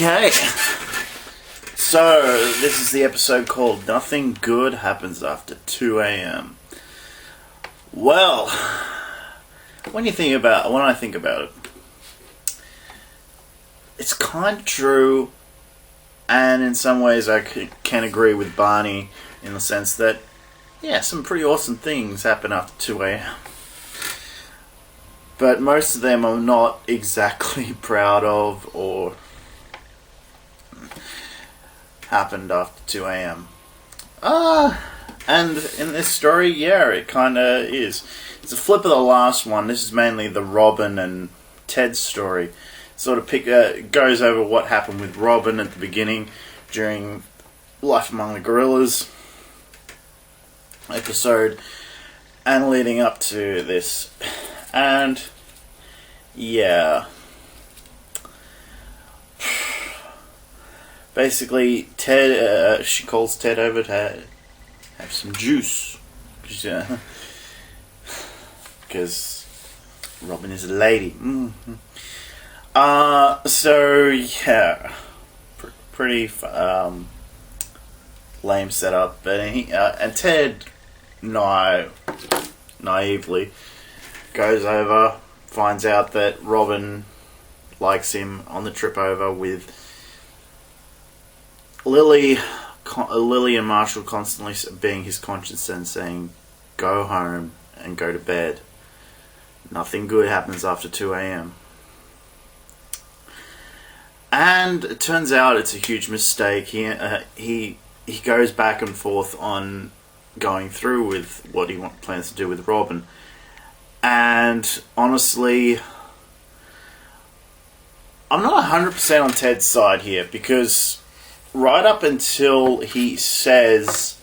Okay, so this is the episode called Nothing Good Happens After 2 a.m. Well, when I think about it, it's kind of true, and in some ways I can agree with Barney in the sense that, yeah, some pretty awesome things happen after 2 a.m. But most of them I'm not exactly proud of or happened after 2 a.m. And in this story, yeah, it kind of is. It's a flip of the last one. This is mainly the Robin and Ted story. Sort of goes over what happened with Robin at the beginning during Life Among the Gorillas episode and leading up to this. And yeah, basically Ted, she calls Ted over to have some juice, because Robin is a lady. Mm-hmm. So yeah, pretty lame setup, but and Ted naively goes over, finds out that Robin likes him on the trip over with Lily and Marshall constantly being his conscience and saying, go home and go to bed. Nothing good happens after 2 a.m. And it turns out it's a huge mistake. He goes back and forth on going through with what he plans to do with Robin. And honestly, I'm not 100% on Ted's side here, because right up until he says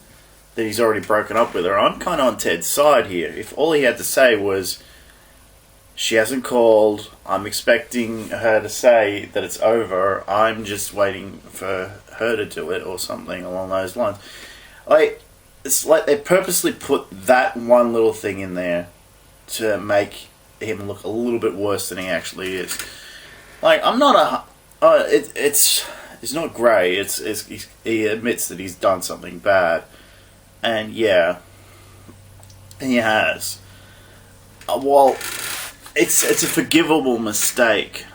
that he's already broken up with her, I'm kind of on Ted's side here. If all he had to say was, she hasn't called, I'm expecting her to say that it's over, I'm just waiting for her to do it, or something along those lines. It's like they purposely put that one little thing in there to make him look a little bit worse than he actually is. I'm not it's not grey. He admits that he's done something bad, and yeah, he has. Well, it's a forgivable mistake.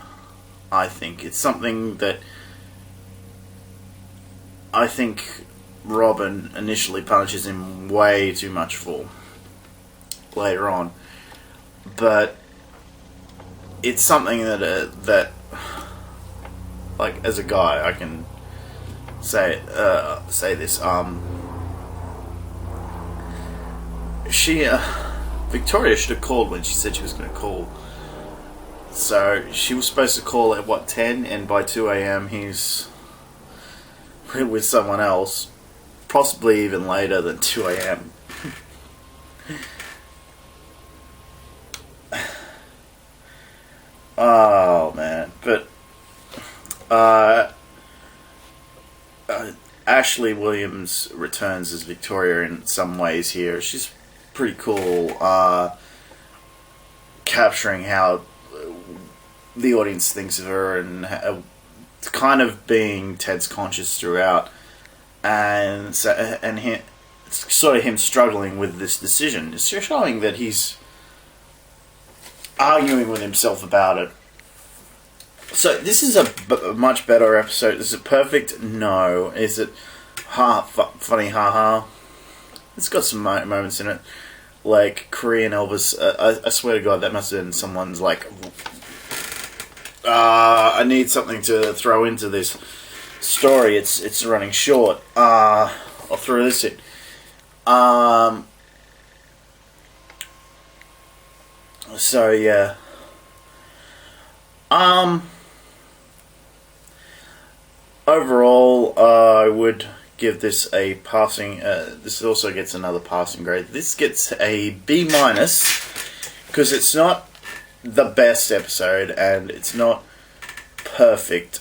I think it's something that I think Robin initially punishes him way too much for later on, but it's something that like, as a guy, I can say this. Victoria should have called when she said she was going to call. So she was supposed to call at 10, and by 2 a.m. he's with someone else, possibly even later than 2 a.m. Oh man, but Ashley Williams returns as Victoria in some ways here. She's pretty cool, capturing how the audience thinks of her, and kind of being Ted's conscious throughout, and it's sort of him struggling with this decision. It's showing that he's arguing with himself about it. So this is a much better episode. Is it perfect? No. Is it funny? Ha. It's got some moments in it, like Korean Elvis. I swear to God, that must have been someone's like, I need something to throw into this story. It's running short. I'll throw this in. So yeah. Overall, I would give this a passing. This also gets another passing grade. This gets a B-, because it's not the best episode and it's not perfect.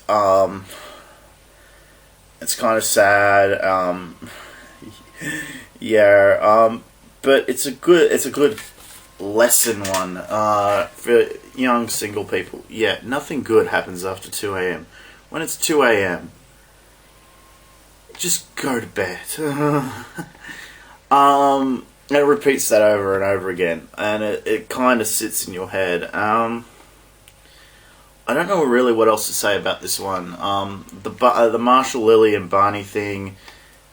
It's kind of sad. Yeah. But it's a good lesson one for young single people. Yeah, nothing good happens after 2 a.m. when it's 2 a.m., just go to bed. And it repeats that over and over again, and it kind of sits in your head. I don't know really what else to say about this one. The Marshall, Lily, and Barney thing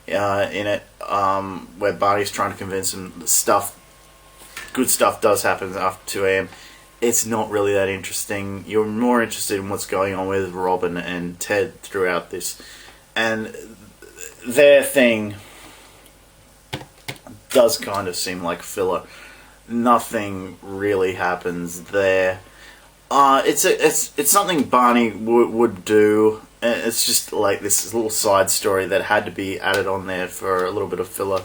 in it, where Barney's trying to convince him that good stuff does happen after 2 a.m. It's not really that interesting. You're more interested in what's going on with Robin and Ted throughout this. And their thing does kind of seem like filler. Nothing really happens there. It's something Barney would do. It's just like this little side story that had to be added on there for a little bit of filler.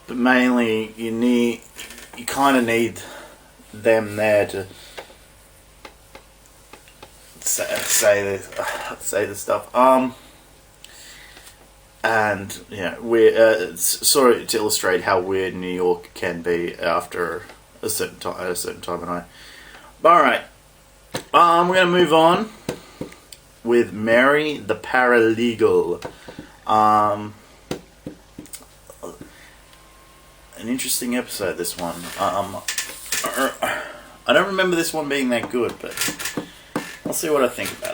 But mainly, you kind of need them there to say this stuff. And yeah, sort of to illustrate how weird New York can be after a certain time of night. All right, we're gonna move on with Mary the Paralegal. An interesting episode, this one. I don't remember this one being that good, but I'll see what I think about